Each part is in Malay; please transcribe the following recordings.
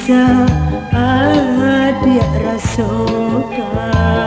bisa adik rasakan.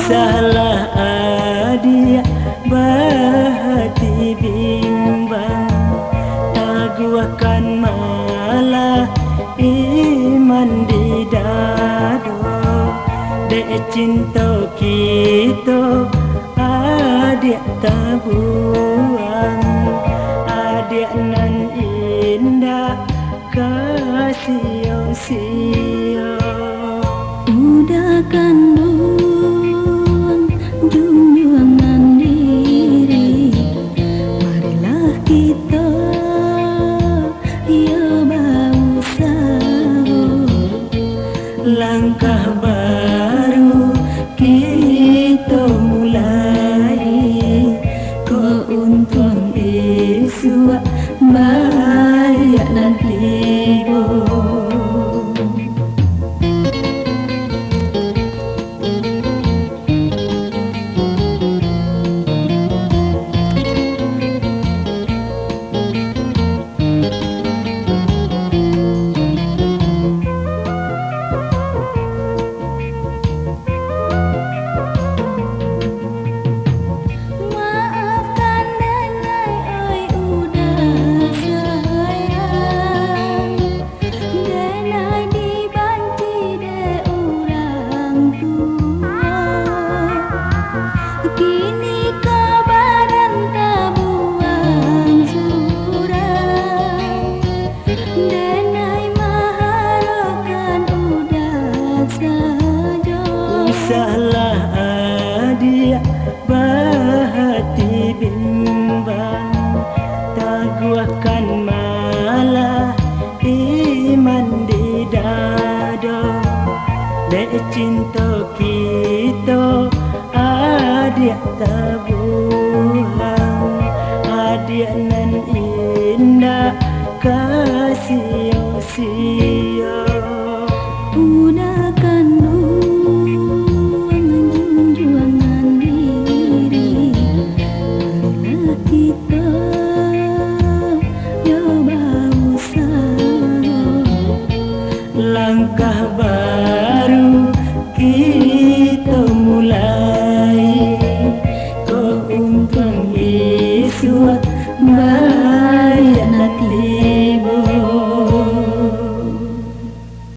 Salah adik berhati bimbang, taguakan malah iman di dado. Dek cinta kita adik tabuang, adik nan indah kasih sia. Udah kandung junjungan diri, marilah kita ya bau sabur. Langkah baru kita mulai, keuntungan isu banyak nanti. Salah adik berhati bimbang, taguakan malah iman di dada. Dek cinta kita adik tabuhan, adik nan indah kasih sia.